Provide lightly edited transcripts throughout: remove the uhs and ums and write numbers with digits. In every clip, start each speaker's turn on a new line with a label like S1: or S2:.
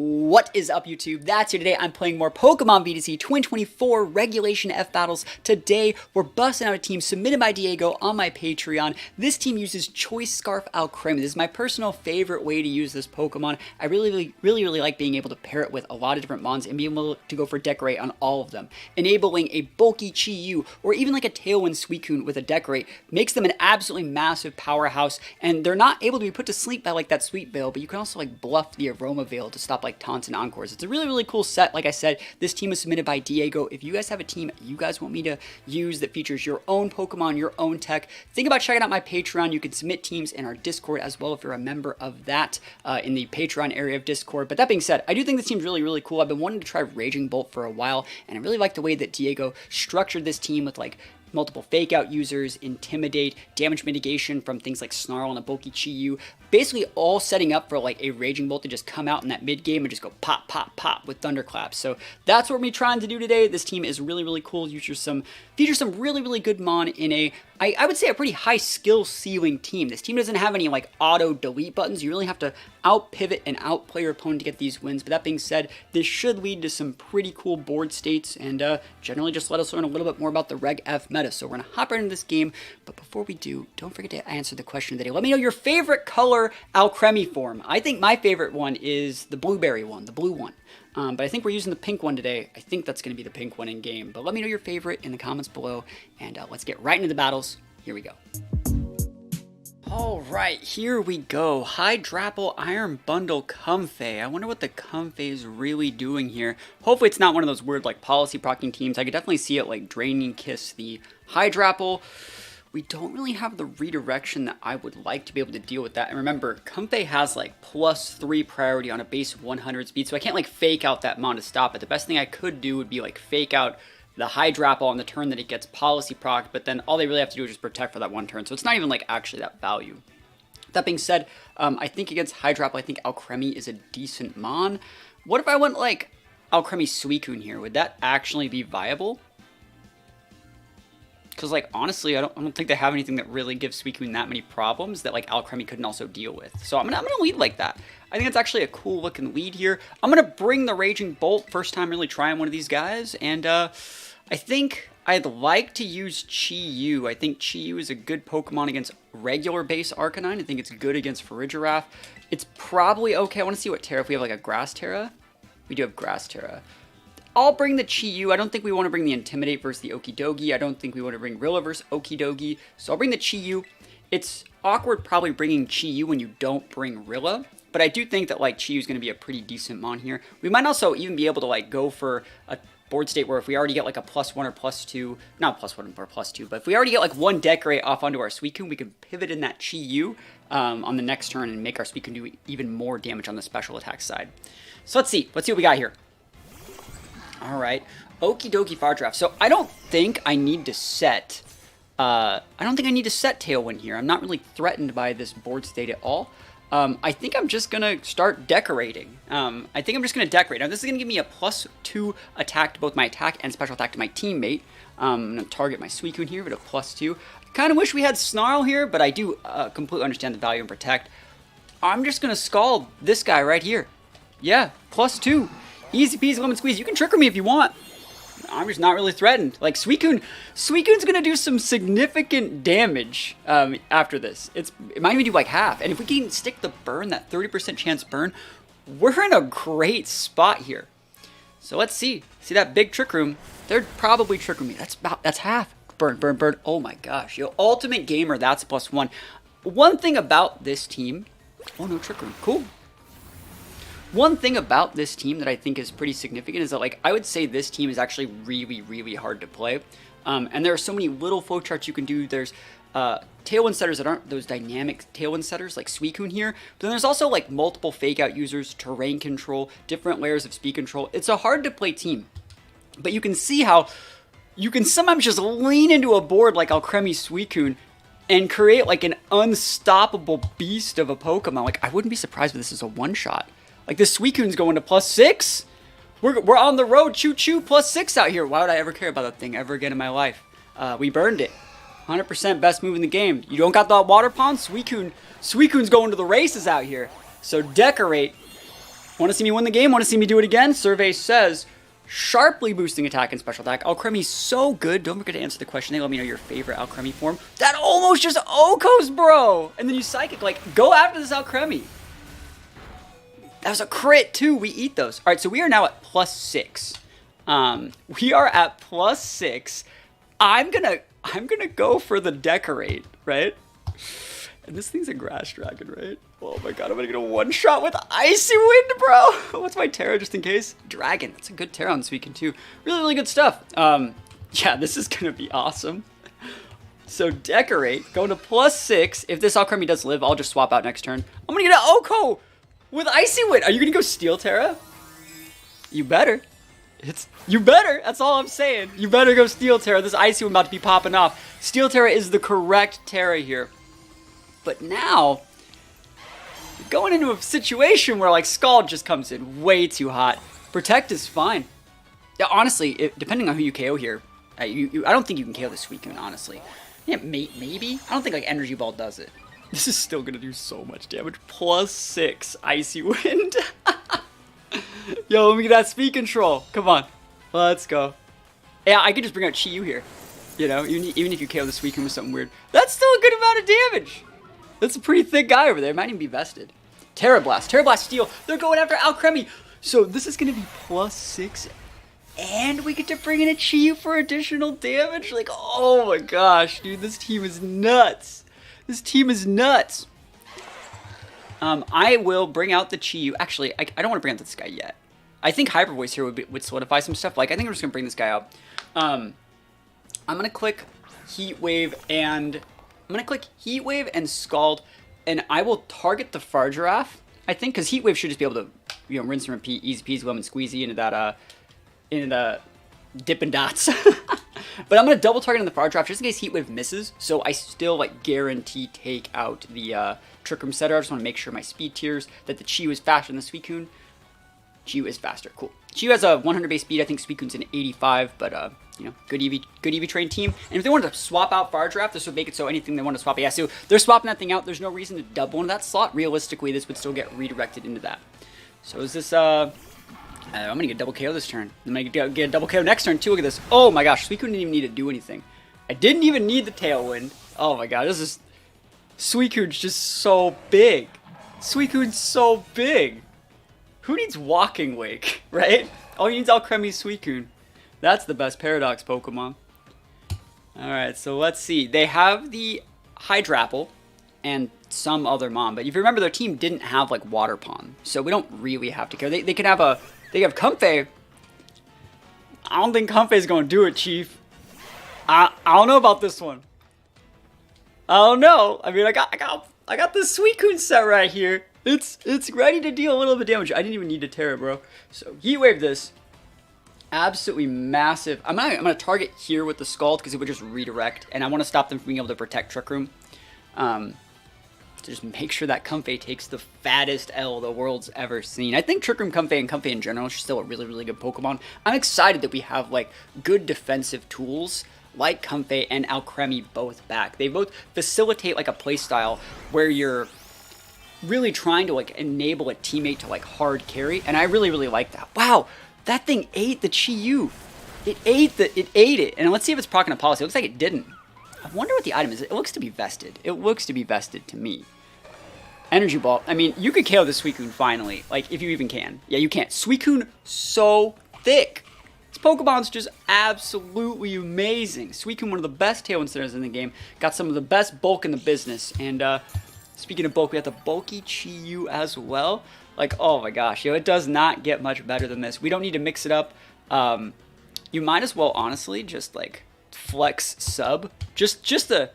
S1: What is up, YouTube? That's here. Today I'm playing more Pokemon VGC 2024 Regulation F battles. Today we're busting out a team submitted by Diego on my Patreon. This team uses Choice Scarf Alcremie. This is my personal favorite way to use this Pokemon. I really like being able to pair it with a lot of different mons and being able to go for Decorate on all of them. Enabling a bulky Chi-Yu or even like a Tailwind Suicune with a Decorate makes them an absolutely massive powerhouse, and they're not able to be put to sleep by like that Sweet Veil, but you can also like bluff the Aroma Veil to stop like taunts and encores. It's a really cool set. Like I said, this team was submitted by Diego. If you guys have a team you guys want me to use that features your own Pokemon, your own tech, think about checking out my Patreon. You can submit teams in our Discord as well if you're a member of that in the Patreon area of Discord. But that being said, I do think this team's really cool. I've been wanting to try Raging Bolt for a while, and I really like the way that Diego structured this team with like multiple fake out users, intimidate, damage mitigation from things like Snarl and a bulky Chi-Yu, basically all setting up for like a Raging Bolt to just come out in that mid game and just go pop with Thunderclaps. So that's what we're trying to do today. This team is really cool. Features some really good mon in a I would say a pretty high skill ceiling team. This team doesn't have any like auto delete buttons. You really have to out pivot and outplay your opponent to get these wins. But that being said, this should lead to some pretty cool board states and generally just let us learn a little bit more about the Reg F meta. So we're gonna hop right into this game. But before we do, don't forget to answer the question of the day. Let me know your favorite color Alcremie form. I think my favorite one is the blueberry one, the blue one. But I think we're using the pink one today. I think that's going to be the pink one in game. But let me know your favorite in the comments below, and let's get right into the battles. Here we go. All right, here we go. Hydrapple, Iron Bundle, Comfey. I wonder what the Comfey is really doing here. Hopefully it's not one of those weird like policy procking teams. I could definitely see it like Draining Kiss the Hydrapple. We don't really have the redirection that I would like to be able to deal with that. And remember, Comfey has like +3 priority on a base 100 speed, so I can't like fake out that mon to stop it. The best thing I could do would be like fake out the Hydrapple on the turn that it gets policy proc, but then all they really have to do is just protect for that one turn. So it's not even like actually that value. That being said, I think against Hydrapple, I think Alcremie is a decent mon. What if I went like Alcremie-Suicune here? Would that actually be viable? Because, like, honestly, I don't think they have anything that really gives Suicune that many problems that, like, Alcremie couldn't also deal with. So I'm gonna lead like that. I think it's actually a cool looking lead here. I'm gonna bring the Raging Bolt, first time really trying one of these guys, and I think I'd like to use Chi-Yu. I think Chi-Yu is a good Pokemon against regular base Arcanine. I think it's good against Farigiraf. It's probably okay. I want to see what Tera, if we have, like, a Grass Tera. We do have Grass Tera. I'll bring the Chi-Yu. I don't think we want to bring the Intimidate versus the Okidogi. I don't think we want to bring Rilla versus Okidogi. So I'll bring the Chi-Yu. It's awkward probably bringing Chi-Yu when you don't bring Rilla. But I do think that like Chi-Yu is going to be a pretty decent mon here. We might also even be able to like go for a board state where if we already get like a +1 or +2, not +1 or +2, but if we already get like one Decorate off onto our Suicune, we can pivot in that Chi-Yu on the next turn and make our Suicune do even more damage on the special attack side. So let's see what we got here. All right, Okie dokie Fire Draft. So I don't think I need to set. Tailwind here. I'm not really threatened by this board state at all. I think I'm just gonna start decorating. I think I'm just gonna decorate. Now this is gonna give me a +2 attack to both my attack and special attack to my teammate. I'm gonna target my Suicune here with a +2. Kind of wish we had Snarl here, but I do completely understand the value in Protect. I'm just gonna Scald this guy right here. Yeah, +2. Easy peasy lemon squeeze. You can trigger me if you want. I'm just not really threatened. Like Suicune's gonna do some significant damage after this. It might even do like half. And if we can stick the burn, that 30% chance burn, we're in a great spot here. So let's see. See that big trick room? They're probably tricking me. That's half. Burn. Oh my gosh. Yo, Ultimate Gamer, that's +1. One thing about this team. Oh no, trick room. Cool. One thing about this team that I think is pretty significant is that, like, I would say this team is actually really hard to play. And there are so many little flowcharts you can do. There's Tailwind setters that aren't those dynamic Tailwind setters like Suicune here. But then there's also, like, multiple fake out users, terrain control, different layers of speed control. It's a hard to play team. But you can see how you can sometimes just lean into a board like Alcremie-Suicune and create, like, an unstoppable beast of a Pokemon. Like, I wouldn't be surprised if this is a one-shot. Like, this Suicune's going to +6. We're on the road, choo-choo, +6 out here. Why would I ever care about that thing ever again in my life? We burned it. 100% best move in the game. You don't got that water pond? Suicune's going to the races out here. So Decorate Want to see me win the game? Want to see me do it again? Survey says, sharply boosting attack and special attack. Alcremie's so good. Don't forget to answer the question. They let me know your favorite Alcremie form. That almost just Okos, bro. And then you Psychic. Like, go after this Alcremie. That was a crit, too. We eat those. All right, so we are now at +6. We are at +6. I'm gonna go for the Decorate, right? And this thing's a Grass Dragon, right? Oh my god, I'm gonna get a one-shot with Icy Wind, bro! What's my Tera, just in case? Dragon. That's a good Tera on this weekend, too. Really, really good stuff. Yeah, this is gonna be awesome. So, Decorate, going to +6. If this Alcremie does live, I'll just swap out next turn. I'm gonna get an Oko with Icy Wind. Are you gonna go Steel Tera? You better. You better. That's all I'm saying. You better go Steel Tera. This Icy Wind about to be popping off. Steel Tera is the correct Tera here. But now, going into a situation where like Scald just comes in way too hot. Protect is fine. Yeah, honestly, depending on who you KO here, I don't think you can KO the Suicune, honestly. Yeah, maybe. I don't think like Energy Ball does it. This is still gonna do so much damage. +6 Icy Wind. Yo, let me get that speed control. Come on, let's go. Yeah, I could just bring out Chi-Yu here. You know, even if you KO the Suicune with something weird, that's still a good amount of damage. That's a pretty thick guy over there. Might even be vested. Tera Blast Steel. They're going after Alcremie. So this is going to be +6. And we get to bring in a Chi-Yu for additional damage. Like, oh my gosh, dude. This team is nuts. This team is nuts. I will bring out the Chi-Yu. Actually, I don't want to bring out this guy yet. I think Hyper Voice here would solidify some stuff. Like, I think I'm just going to bring this guy out. I'm going to click Heat Wave and... I'm going to click Heat Wave and Scald, and I will target the Fargiraffe, I think, because Heat Wave should just be able to, you know, rinse and repeat, easy peasy, lemon squeezy into that, into the Dippin' Dots. But I'm going to double target on the Fargiraffe just in case Heat Wave misses, so I still, like, guarantee take out the Trick Room Setter. I just want to make sure my speed tiers, that the Chi-Yu is faster than the Suicune. Chi-Yu is faster, cool. Chi-Yu has a 100 base speed, I think Suicune's an 85, but, you know, good EV trained team. And if they wanted to swap out Fargiraffe, this would make it so anything they want to swap, yeah, so they're swapping that thing out. There's no reason to double into that slot. Realistically, this would still get redirected into that. So is this, I'm going to get double KO this turn. I'm going to get a double KO next turn, too. Look at this. Oh my gosh, Suicune didn't even need to do anything. I didn't even need the Tailwind. Oh my god, this is... Suicune's just so big. Suicune's so big. Who needs Walking Wake, right? All you need is Alcremie Suicune. That's the best Paradox Pokemon. Alright, so let's see. They have the Hydrapple and some other Mom, but if you remember, their team didn't have, like, Water Pond, so we don't really have to care. They could have a... They have Comfey. I don't think Comfey's gonna do it, Chief. I don't know about this one. I don't know. I mean, I got the Suicune set right here. It's ready to deal a little bit of damage. I didn't even need to Tera, bro. So Heat Wave this. Absolutely massive. I'm gonna target here with the Scald because it would just redirect, and I want to stop them from being able to protect Trick Room. To just make sure that Comfey takes the fattest L the world's ever seen. I think Trick Room, Comfey, and Comfey in general is still a really, really good Pokemon. I'm excited that we have like good defensive tools like Comfey and Alcremie both back. They both facilitate like a playstyle where you're really trying to like enable a teammate to like hard carry, and I really, really like that. Wow. That thing ate the Chi-Yu. It ate it. And let's see if it's proccing a policy. It looks like it didn't. I wonder what the item is. It looks to be vested. It looks to be vested to me. Energy Ball. I mean, you could KO the Suicune finally. Like, if you even can. Yeah, you can't. Suicune so thick. This Pokemon's just absolutely amazing. Suicune, one of the best Tailwind centers in the game. Got some of the best bulk in the business. And, speaking of bulk, we have the bulky Chi-Yu as well. Like, oh my gosh, yo, it does not get much better than this. We don't need to mix it up. You might as well, honestly, just, like, flex sub. Just to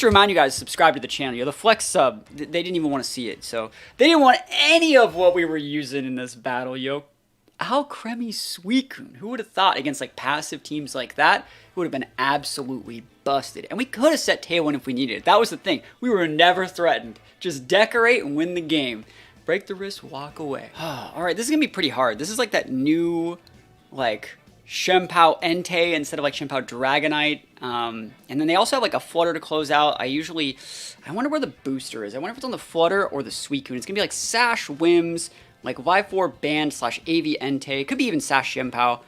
S1: remind you guys, subscribe to the channel. Yo, the flex sub, they didn't even want to see it. So, they didn't want any of what we were using in this battle, yo. Alcremie Suicune. Who would have thought against, like, passive teams like that? It would have been absolutely busted. And we could have set Tailwind if we needed it. That was the thing. We were never threatened. Just decorate and win the game. Break the wrist, walk away. Alright, this is going to be pretty hard. This is like that new, like, Shempao Entei instead of like Shempao Dragonite. And then they also have like a Flutter to close out. I wonder where the booster is. I wonder if it's on the Flutter or the Suicune. It's going to be like Sash, Whims, Like Y4 Band / AV Entei. Could be even Sash Shenpao.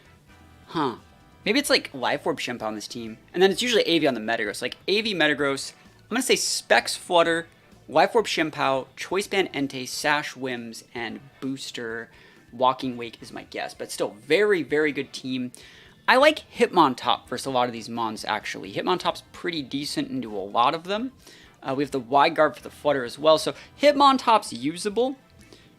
S1: Huh. Maybe it's like Life Orb Shenpao on this team. And then it's usually AV on the Metagross. Like AV Metagross. I'm going to say Specs Flutter, Life Orb Shenpao, Choice Band Entei, Sash Wims, and Booster Walking Wake is my guess. But still, very, very good team. I like Hitmontop versus a lot of these mons, actually. Hitmontop's pretty decent into a lot of them. We have the Wide Guard for the Flutter as well. So Hitmontop's usable.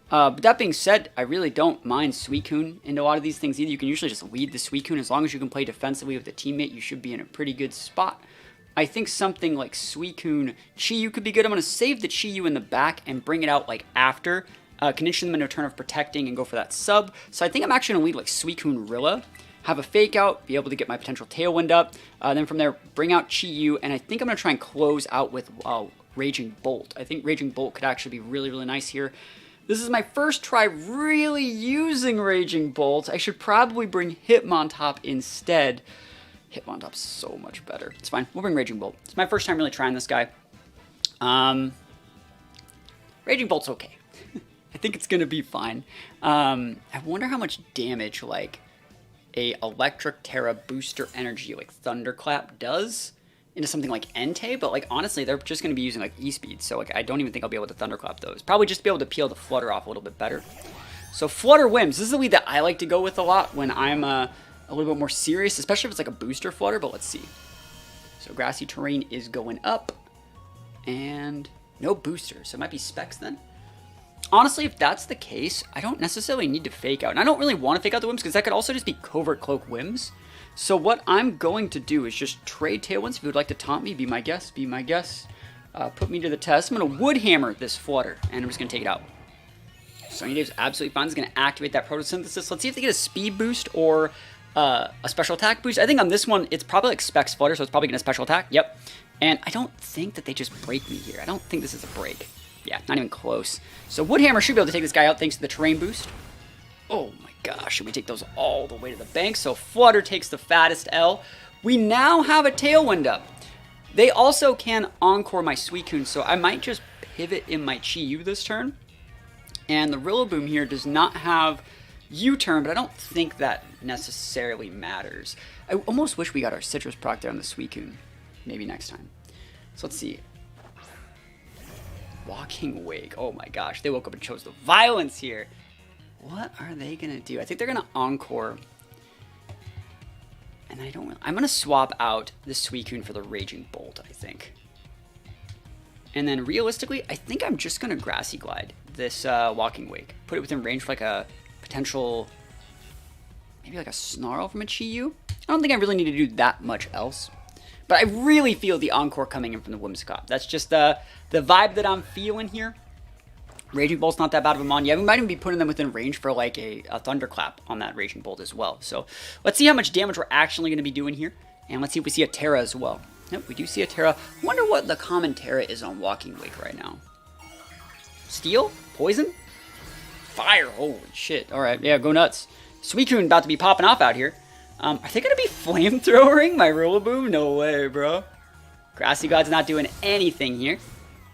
S1: But that being said, I really don't mind Suicune into a lot of these things either. You can usually just lead the Suicune. As long as you can play defensively with a teammate, you should be in a pretty good spot. I think something like Suicune Chi-Yu could be good. I'm going to save the Chi-Yu in the back and bring it out like after. Condition them into a turn of protecting and go for that sub. So I think I'm actually going to lead like Suicune Rilla. Have a fake out, be able to get my potential Tailwind up. Then from there, bring out Chi-Yu. And I think I'm going to try and close out with Raging Bolt. I think Raging Bolt could actually be really, really nice here. This is my first try really using Raging Bolt. I should probably bring Hitmontop instead. Hitmontop's so much better. It's fine. We'll bring Raging Bolt. It's my first time really trying this guy. Raging Bolt's okay. I think it's going to be fine. I wonder how much damage, like, a Electric Tera Booster Energy, like Thunderclap, does into something like Entei, but like honestly, they're just going to be using like E-Speed, so like I don't even think I'll be able to Thunderclap those. Probably just be able to peel the Flutter off a little bit better. So Flutter Wims, this is the lead that I like to go with a lot when I'm a little bit more serious, especially if it's like a booster Flutter, but let's see. So Grassy Terrain is going up, and no booster, so it might be Specs then. Honestly, if that's the case, I don't necessarily need to fake out, and I don't really want to fake out the Wims because that could also just be Covert Cloak Wims. So what I'm going to do is just trade Tailwinds. If you would like to taunt me, be my guest, be my guest. Put me to the test. I'm going to Wood Hammer this Flutter, and I'm just going to take it out. Sunny Dave's absolutely fine. It's going to activate that Photosynthesis. Let's see if they get a speed boost or a special attack boost. I think on this one, it's probably like Specs Flutter, so it's probably going to special attack. Yep. And I don't think that they just break me here. I don't think this is a break. Yeah, not even close. So Wood Hammer should be able to take this guy out thanks to the terrain boost. Oh my gosh, should we take those all the way to the bank? So Flutter takes the fattest L. We now have a Tailwind up. They also can Encore my Suicune, so I might just pivot in my Chi-Yu this turn. And the Rillaboom here does not have U-turn, but I don't think that necessarily matters. I almost wish we got our Sitrus proc there on the Suicune. Maybe next time. So let's see. Walking Wake. Oh my gosh, they woke up and chose the violence here. What are they going to do? I think they're going to Encore. And I don't really... I'm going to swap out the Suicune for the Raging Bolt, I think. And then realistically, I think I'm just going to Grassy Glide this Walking Wake. Put it within range for like a potential... maybe like a Snarl from a Chi-Yu. I don't think I really need to do that much else. But I really feel the Encore coming in from the Whimsicott. That's just the vibe that I'm feeling here. Raging Bolt's not that bad of a mon. Yeah, we might even be putting them within range for like a Thunderclap on that Raging Bolt as well. So let's see how much damage we're actually going to be doing here. And let's see if we see a Tera as well. Yep, we do see a Tera. Wonder what the common Tera is on Walking Wake right now. Steel? Poison? Fire. Holy shit. Alright, yeah, go nuts. Suicune about to be popping off out here. Are they going to be flamethrowing my Rillaboom? No way, bro. Grassy God's not doing anything here.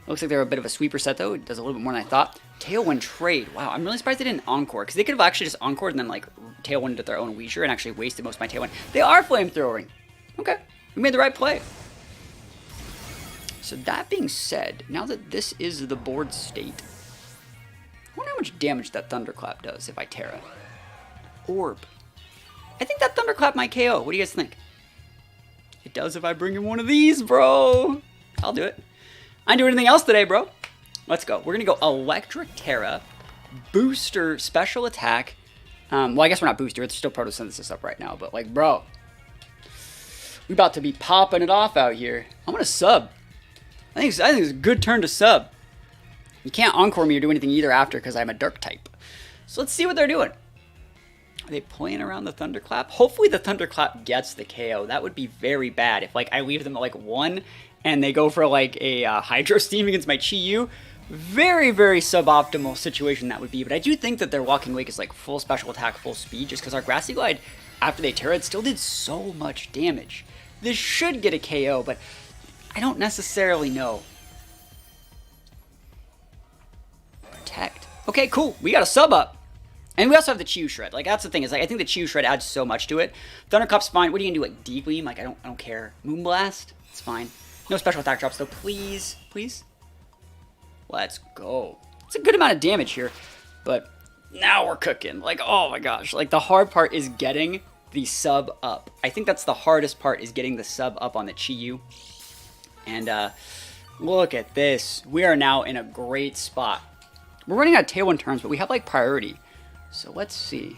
S1: Looks like they're a bit of a sweeper set, though. It does a little bit more than I thought. Tailwind trade. Wow, I'm really surprised they didn't Encore, because they could have actually just Encored and then, like, Tailwind at their own leisure and actually wasted most of my Tailwind. They are flamethrowing. Okay, we made the right play. So that being said, now that this is the board state, I wonder how much damage that Thunderclap does if I Tera. Orb. I think that Thunderclap might KO. What do you guys think? It does if I bring in one of these, bro. I'll do it. I didn't do anything else today, bro. Let's go. We're going to go Electric Tera, Booster, Special Attack. Well, I guess we're not Booster. It's still Photosynthesis up right now. But, like, bro. We about to be popping it off out here. I'm going to sub. I think it's a good turn to sub. You can't Encore me or do anything either after because I'm a Dark type. So let's see what they're doing. Are they playing around the Thunderclap? Hopefully the Thunderclap gets the KO. That would be very bad if, like, I leave them at, like, 1 and they go for, like, a Hydro Steam against my Chi-Yu. Very, very suboptimal situation that would be. But I do think that their Walking Wake is, like, full special attack, full speed, just because our Grassy Glide, after they Tera, it still did so much damage. This should get a KO, but I don't necessarily know. Protect. Okay, cool. We got a sub up. And we also have the Chi-Yu Shred. Like, that's the thing, is like I think the Chi-Yu Shred adds so much to it. Thunderclap's fine. What are you gonna do? Like D-Gleam? Like I don't care. Moonblast? It's fine. No special attack drops though. Please. Please. Let's go. It's a good amount of damage here. But now we're cooking. Like, oh my gosh. Like the hard part is getting the sub up. I think that's the hardest part, is getting the sub up on the Chi-Yu. And look at this. We are now in a great spot. We're running out of Tailwind turns, but we have like priority. So let's see.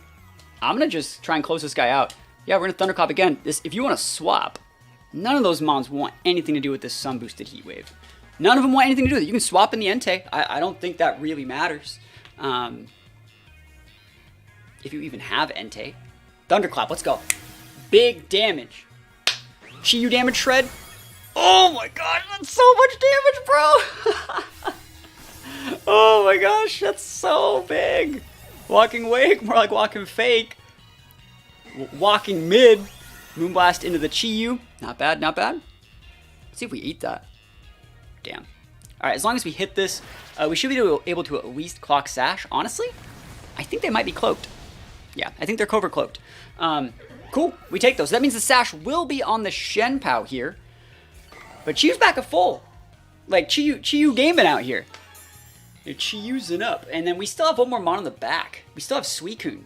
S1: I'm going to just try and close this guy out. Yeah, we're going to Thunderclap again. If you want to swap, none of those mons want anything to do with this Sun Boosted Heat Wave. None of them want anything to do with it. You can swap in the Entei. I don't think that really matters. If you even have Entei. Thunderclap, let's go. Big damage. Chi-Yu damage shred. Oh my gosh, that's so much damage, bro. Oh my gosh, that's so big. Walking Wake, more like walking fake. Walking mid. Moonblast into the Chi-Yu. Not bad, not bad. Let's see if we eat that. Damn. Alright, as long as we hit this, we should be able to at least clock Sash. Honestly, I think they might be cloaked. Yeah, I think they're covert cloaked. Cool, we take those. That means the Sash will be on the Shenpao here. But Chi-Yu's back at full. Like, Chi-Yu gaming out here. They're Chi-Yusing up. And then we still have one more mon on the back. We still have Suicune.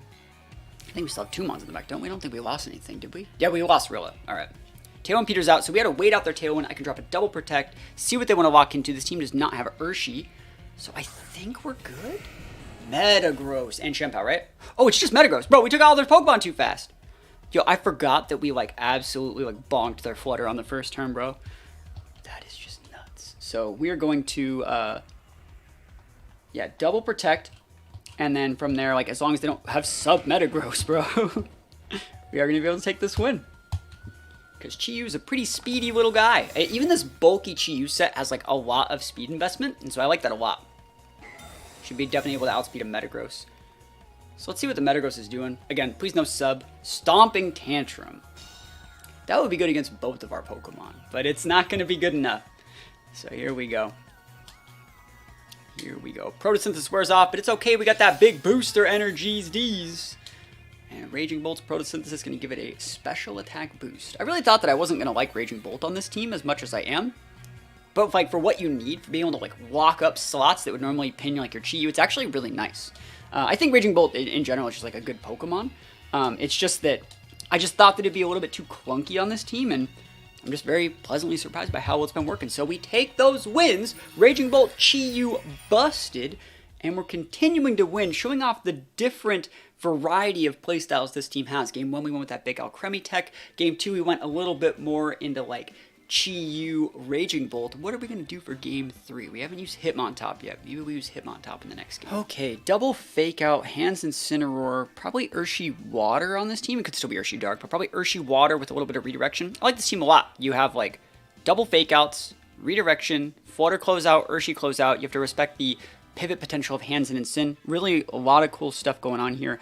S1: I think we still have 2 mons in the back, don't we? I don't think we lost anything, did we? Yeah, we lost Rilla. Alright. Tailwind Peter's out, so we had to wait out their Tailwind. I can drop a double protect, see what they want to lock into. This team does not have Urshi, so I think we're good. Metagross and Shenpao, right? Oh, it's just Metagross. Bro, we took all their Pokemon too fast. Yo, I forgot that we, like, absolutely, like, bonked their Flutter on the first turn, bro. That is just nuts. So we are going to, yeah, double protect, and then from there, like, as long as they don't have sub-Metagross, bro, we are going to be able to take this win. Because Chi-Yu is a pretty speedy little guy. Even this bulky Chi-Yu set has, like, a lot of speed investment, and so I like that a lot. Should be definitely able to outspeed a Metagross. So let's see what the Metagross is doing. Again, please no sub. Stomping Tantrum. That would be good against both of our Pokemon, but it's not going to be good enough. So here we go. Here we go. Photosynthesis wears off, but it's okay. We got that big booster energies D's. And Raging Bolt's Photosynthesis is going to give it a special attack boost. I really thought that I wasn't going to like Raging Bolt on this team as much as I am. But like for what you need, for being able to like walk up slots that would normally pin like your Chi-Yu, it's actually really nice. I think Raging Bolt in general is just like a good Pokemon. It's just that I just thought that it'd be a little bit too clunky on this team, and I'm just very pleasantly surprised by how well it's been working. So we take those wins. Raging Bolt, Chi-Yu busted, and we're continuing to win, showing off the different variety of playstyles this team has. Game 1, we went with that big Alcremie tech. Game 2, we went a little bit more into like Chi-Yu Raging Bolt. What are we going to do for Game 3? We haven't used Hitmontop yet. Maybe we use Hitmontop in the next game. Okay, double Fake Out, Hands Incineroar, probably Urshi Water on this team. It could still be Urshi Dark, but probably Urshi Water with a little bit of redirection. I like this team a lot. You have like double Fake Outs, redirection, Flutter Closeout, Urshi Closeout. You have to respect the pivot potential of Hands and Incin. Really a lot of cool stuff going on here.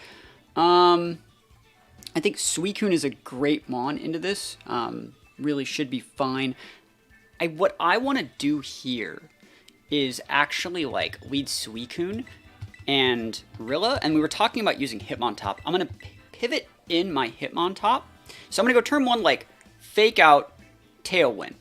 S1: I think Suicune is a great mon into this. Really should be fine. What I want to do here is actually like lead Suicune and Rilla, and we were talking about using Hitmontop. I'm going to pivot in my Hitmontop. So I'm going to go turn 1 like Fake Out Tailwind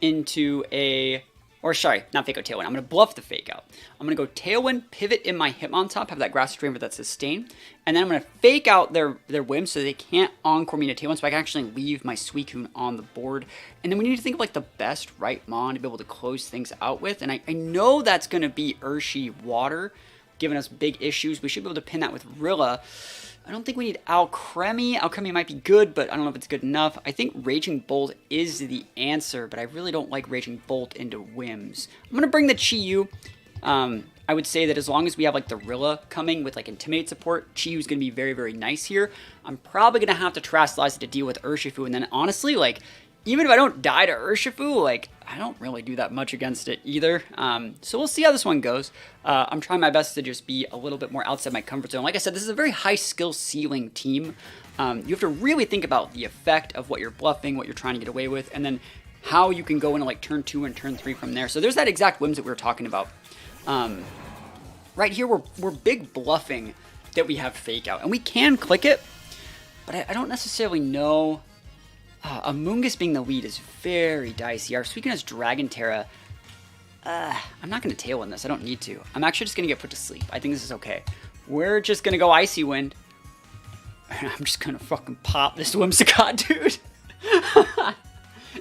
S1: into a, or sorry, not Fake Out Tailwind. I'm going to bluff the Fake Out. I'm going to go Tailwind, pivot in my Hitmontop, have that Grassy Drain with that Sustain, and then I'm going to Fake Out their Whim so they can't Encore me to Tailwind, so I can actually leave my Suicune on the board. And then we need to think of like the best right mon to be able to close things out with, and I know that's going to be Urshi Water, giving us big issues. We should be able to pin that with Rilla. I don't think we need Alcremie. Alcremie might be good, but I don't know if it's good enough. I think Raging Bolt is the answer, but I really don't like Raging Bolt into Whims. I'm going to bring the Chi-Yu. I would say that as long as we have like the Rilla coming with like Intimidate support, Chi-Yu is going to be very, very nice here. I'm probably going to have to Terastallize it to deal with Urshifu, and then honestly, like, even if I don't die to Urshifu, like, I don't really do that much against it either. So we'll see how this one goes. I'm trying my best to just be a little bit more outside my comfort zone. Like I said, this is a very high skill ceiling team. You have to really think about the effect of what you're bluffing, what you're trying to get away with, and then how you can go into like turn 2 and turn 3 from there. So there's that exact Whims that we were talking about. right here, we're big bluffing that we have Fake Out. And we can click it, but I don't necessarily know. Amoonguss being the lead is very dicey. Our Suicune has Dragon Tera. I'm not going to Tailwind this. I don't need to. I'm actually just going to get put to sleep. I think this is okay. We're just going to go Icy Wind. And I'm just going to fucking pop this Whimsicott, dude.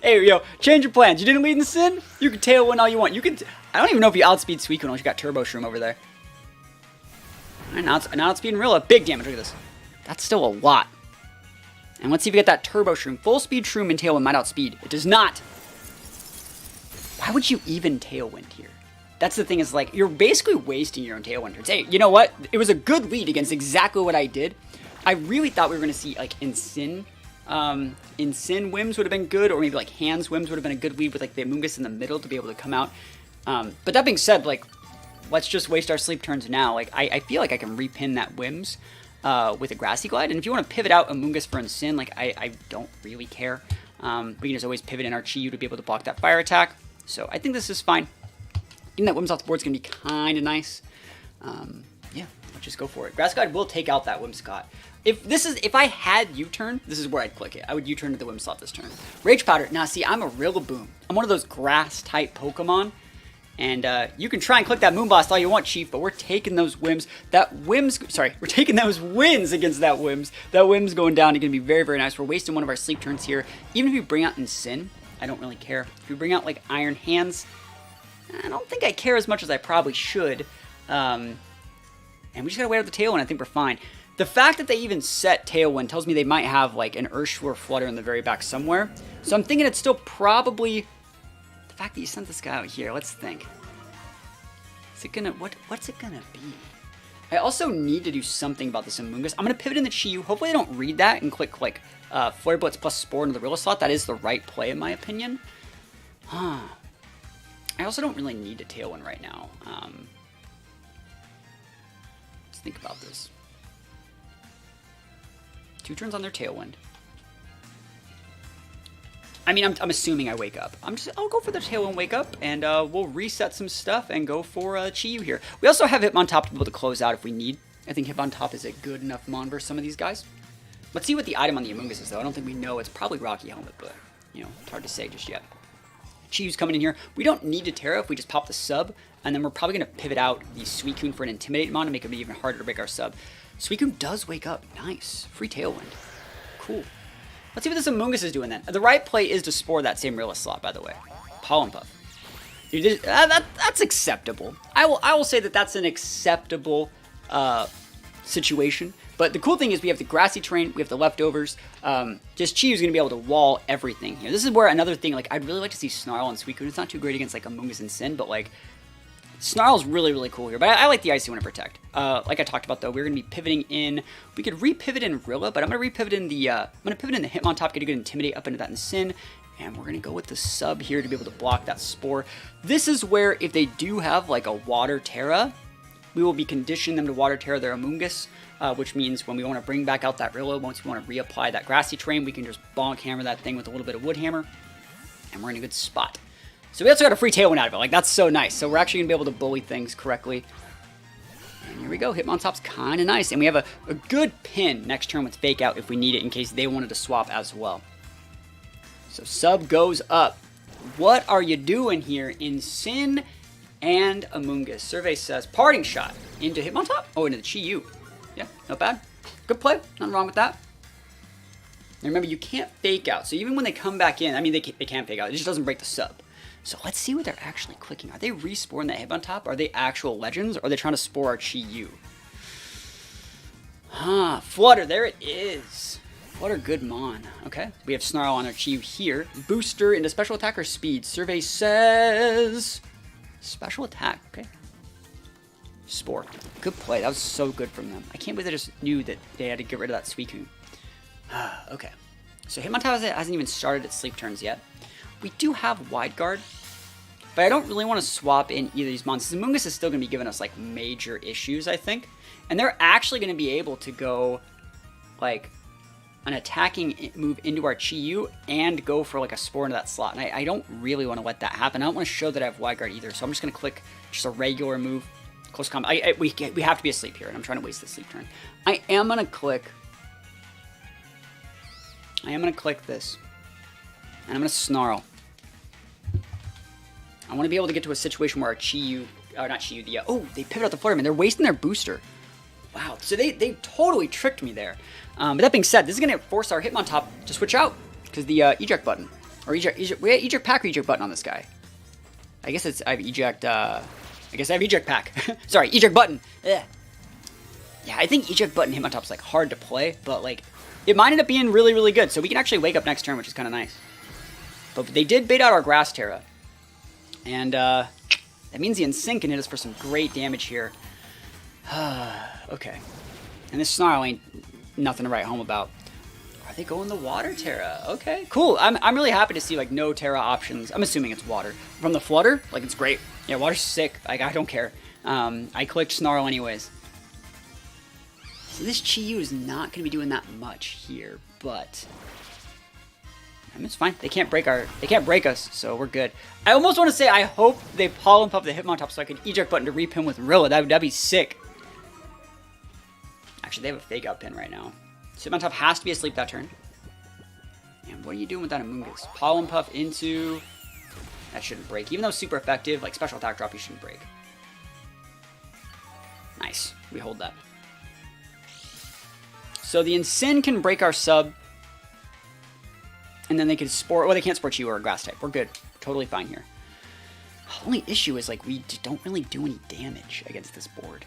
S1: Hey, yo, change your plans. You didn't lead in Sin? You can Tailwind all you want. You can. I don't even know if you outspeed Suicune unless you got Turbo Shroom over there. And now it's outspeeding Rilla. Big damage. Look at this. That's still a lot. And let's see if we get that Turbo Shroom. Full speed Shroom and Tailwind might outspeed. It does not. Why would you even Tailwind here? That's the thing, is like, you're basically wasting your own Tailwind turns. Hey, you know what? It was a good lead against exactly what I did. I really thought we were going to see, like, in Sin Wims would have been good, or maybe, like, Hands Wims would have been a good lead with, like, the Amoonguss in the middle to be able to come out. But that being said, like, let's just waste our sleep turns now. Like, I feel like I can repin that Wims with a Grassy Glide. And if you want to pivot out Amoonguss for Sin, like, I don't really care. We can just always pivot in our Chi-Yu to be able to block that fire attack. So I think this is fine. Getting that Wims off the board is going to be kind of nice. Yeah, let's just go for it. Grassy Glide will take out that Whimsicott. If I had U-turn, this is where I'd click it. I would U-turn to the Whimsicott this turn. Rage Powder. Now, see, I'm a Rillaboom. I'm one of those grass-type Pokemon. And you can try and click that Moonblast all you want, Chief, but we're taking those Wims. We're taking those wins against that Wims. That Wims going down is going to be very, very nice. We're wasting one of our sleep turns here. Even if you bring out Sin, I don't really care. If you bring out, like, Iron Hands, I don't think I care as much as I probably should. And we just gotta wait out the Tailwind. I think we're fine. The fact that they even set Tailwind tells me they might have, like, an Urshifu Flutter in the very back somewhere. So I'm thinking it's still probably... The fact that you sent this guy out here, let's think. Is it gonna... What's it gonna be? I also need to do something about this Amoonguss. I'm gonna pivot in the Chi-Yu. Hopefully they don't read that and click, Flare Blitz plus Spore into the Rilla slot. That is the right play, in my opinion. I also don't really need to Tailwind right now. Let's think about this. 2 turns on their Tailwind. I mean, I'm assuming I wake up. I'll go for the Tailwind wake up, and we'll reset some stuff and go for Chi-Yu here. We also have Hitmontop to be able to close out if we need. I think Hitmontop is a good enough mon versus some of these guys. Let's see what the item on the Amoonguss is, though. I don't think we know. It's probably Rocky Helmet, but, you know, it's hard to say just yet. Chi-Yu's coming in here. We don't need to Tera if we just pop the sub, and then we're probably going to pivot out the Suicune for an Intimidate mon to make it even harder to break our sub. Suicune does wake up. Nice. Free Tailwind. Cool. Let's see what this Amoonguss is doing then. The right play is to Spore that same Rilla slot, by the way. Pollen Puff. Dude, that's acceptable. I will say that that's an acceptable situation. But the cool thing is we have the Grassy terrain, we have the leftovers. Just Chi-Yu's going to be able to wall everything here. This is where another thing, like, I'd really like to see Snarl and Suicune. It's not too great against, like, Amoonguss and Sin, but, like, Snarl's really, really cool here. But I like the Icy Wind to protect. Like I talked about, though, we're going to be pivoting in. We could re-pivot in Rilla, but I'm going to re-pivot in the, Hitmontop, get a good Intimidate up into that in Sin. And we're going to go with the sub here to be able to block that Spore. This is where, if they do have, like, a Water Tera, we will be conditioning them to Water Tera their Amoonguss, which means when we want to bring back out that Rilla, once we want to reapply that Grassy terrain, we can just bonk hammer that thing with a little bit of Wood Hammer, and we're in a good spot. So we also got a free Tailwind out of it. Like, that's so nice. So we're actually going to be able to bully things correctly. And here we go. Hitmontop's kind of nice. And we have a good pin next turn with Fake Out if we need it in case they wanted to swap as well. So sub goes up. What are you doing here in Sin and Amoonguss? Survey says Parting Shot into Hitmontop. Oh, into the Chi-Yu. Yeah, not bad. Good play. Nothing wrong with that. And remember, you can't Fake Out. So even when they come back in, I mean, they can Fake Out. It just doesn't break the sub. So let's see what they're actually clicking. Are they resporing that Hitmontop? Are they actual legends? Or are they trying to spore our Chi-Yu? Flutter. There it is. Flutter, good mon. Okay. We have Snarl on our Chi-Yu here. Booster into special attack or speed. Survey says special attack. Okay. Spore. Good play. That was so good from them. I can't believe they just knew that they had to get rid of that Suicune. Okay. So Hitmontop hasn't even started its sleep turns yet. We do have Wide Guard, but I don't really want to swap in either of these monsters. Amoonguss is still going to be giving us, like, major issues, I think. And they're actually going to be able to go, like, an attacking move into our Chi-Yu and go for, like, a Spore into that slot. And I don't really want to let that happen. I don't want to show that I have Wide Guard either, so I'm just going to click just a regular move Close combat. We have to be asleep here, and I'm trying to waste the sleep turn. I am going to click this. And I'm going to Snarl. I want to be able to get to a situation where our Chi-Yu... Oh, not Chi-Yu. Oh, they pivot out the Flutterman. They're wasting their booster. Wow. So they totally tricked me there. But that being said, this is going to force our Hitmontop to switch out. Because the eject button. Or eject pack or eject button on this guy. I guess I have eject... I guess I have eject pack. Sorry, eject button. Ugh. Yeah, I think eject button Hitmontop's like hard to play, but like it might end up being really, really good. So we can actually wake up next turn, which is kind of nice. But they did bait out our Grass Tera. And that means the Insync can hit us for some great damage here. Okay. And this Snarl ain't nothing to write home about. Are they going the Water Tera? Okay, cool. I'm really happy to see like no Tera options. I'm assuming it's Water. From the Flutter, like it's great. Yeah, Water's sick. Like I don't care. I clicked Snarl anyways. So this Chi-Yu is not going to be doing that much here, but I mean, it's fine. They can't break us, so we're good. I almost want to say I hope they Pollen Puff the Hitmontop so I can eject button to repin with Rilla. That'd be sick. Actually, they have a fake out pin right now. So Hitmontop has to be asleep that turn. And what are you doing with that Amoonguss? Pollen Puff into... That shouldn't break. Even though super effective, like special attack drop, you shouldn't break. Nice. We hold that. So the Insyn can break our sub. And then they can sport... Well, they can't sport you or a grass type. We're good. Totally fine here. The only issue is, like, we don't really do any damage against this board.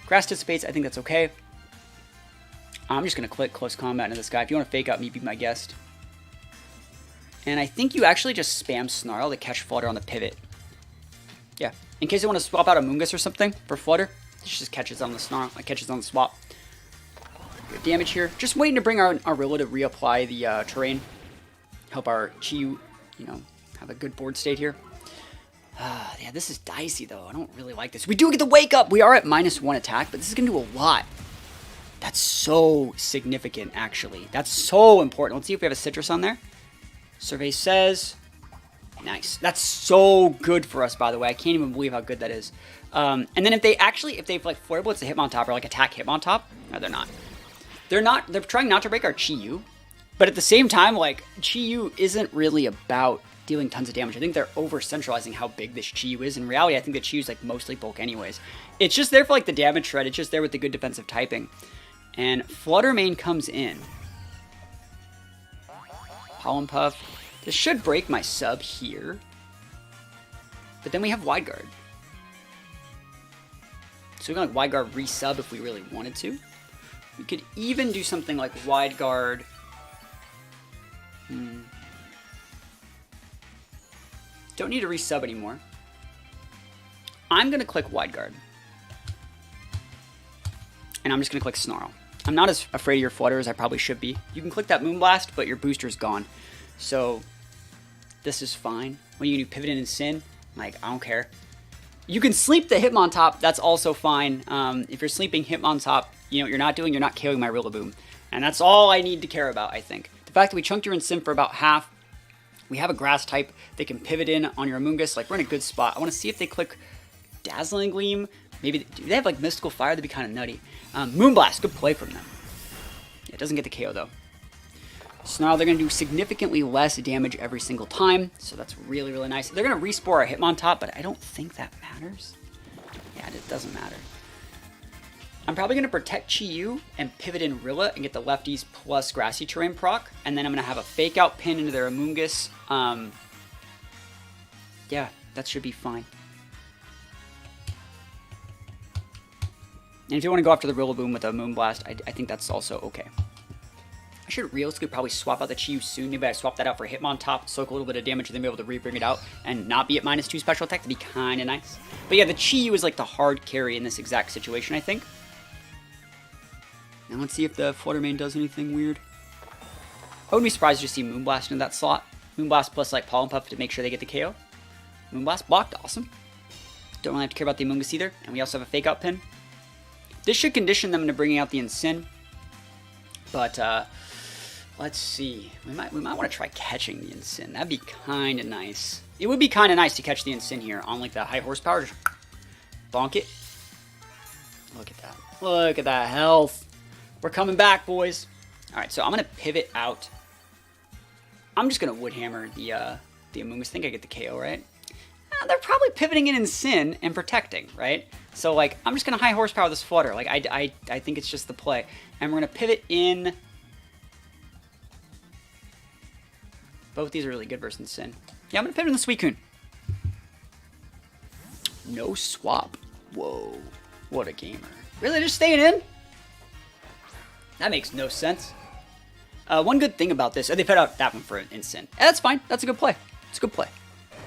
S1: Grass dissipates. I think that's okay. I'm just going to click close combat into this guy. If you want to fake out me, be my guest. And I think you actually just spam Snarl to catch Flutter on the pivot. Yeah. In case you want to swap out a Amoonguss or something for Flutter, it just catches on the Snarl. It catches on the swap. Good damage here. Just waiting to bring our Rilla to reapply the terrain. Help our Chi-Yu, you know, have a good board state here. Yeah, this is dicey, though. I don't really like this. We do get the wake up. We are at -1 attack, but this is going to do a lot. That's so significant, actually. That's so important. Let's see if we have a Sitrus on there. Survey says... Nice. That's so good for us, by the way. I can't even believe how good that is. And then if they've like Flare Blitz a Hitmontop or like attack Hitmontop... No, they're not. They're trying not to break our Chi-Yu. But at the same time, like, Chi-Yu isn't really about dealing tons of damage. I think they're over-centralizing how big this Chi-Yu is. In reality, I think the Chi-Yu's like mostly bulk anyways. It's just there for like the damage shred. It's just there with the good defensive typing. And Flutter Mane comes in. Pollen Puff. This should break my sub here. But then we have Wide Guard. So we can like Wide Guard resub if we really wanted to. We could even do something like Wide Guard. Don't need to resub anymore. I'm going to click Wide Guard. And I'm just going to click Snarl. I'm not as afraid of your Flutter as I probably should be. You can click that Moonblast, but your booster's gone. So this is fine. When you do Pivot in and Sin, like, I don't care. You can sleep the Hitmontop. That's also fine. If you're sleeping Hitmontop, you know what you're not killing my Rillaboom. And that's all I need to care about, I think. The fact that we chunked your Insyn for about half. We have a Grass type. They can pivot in on your Amoonguss. Like, we're in a good spot. I want to see if they click Dazzling Gleam. Maybe do they have like Mystical Fire? That'd be kind of nutty. Moonblast, good play from them. It doesn't get the KO though. Snarl, they're going to do significantly less damage every single time, so that's really, really nice. They're going to respore our Hitmontop, but I don't think that matters. Yeah, it doesn't matter. I'm probably going to protect Chi-Yu and pivot in Rilla and get the lefties plus Grassy terrain proc, and then I'm going to have a fake out pin into their Amoonguss. Yeah, that should be fine. And if you want to go after the Rillaboom with a Moonblast, I think that's also okay. I should realistically probably swap out the Chi-Yu soon. Maybe I swap that out for Hitmontop, soak a little bit of damage, and then be able to re-bring it out and not be at -2 special attack. That'd be kind of nice. But yeah, the Chi-Yu is like the hard carry in this exact situation, I think. Now let's see if the Flutter Mane does anything weird. I wouldn't be surprised to see Moonblast in that slot. Moonblast plus like Pollen Puff to make sure they get the KO. Moonblast blocked, awesome. Don't really have to care about the Amoonguss either. And we also have a fake out pin. This should condition them into bringing out the Insyn. But let's see. We might want to try catching the Insyn. That'd be kind of nice. It would be kind of nice to catch the Insyn here on like the high horsepower. Just bonk it. Look at that. Look at that health. We're coming back, boys. All right, so I'm going to pivot out. I'm just going to Woodhammer the Amoonguss. I think I get the KO, right? They're probably pivoting in Sin and protecting, right? So, like, I'm just going to high horsepower this Flutter. Like, I think it's just the play. And we're going to pivot in. Both these are really good versus Sin. Yeah, I'm going to pivot in the Suicune. No swap. Whoa. What a gamer. Really, just staying in? That makes no sense. One good thing about this, they put out that one for Instant. That's fine. That's a good play. It's a good play.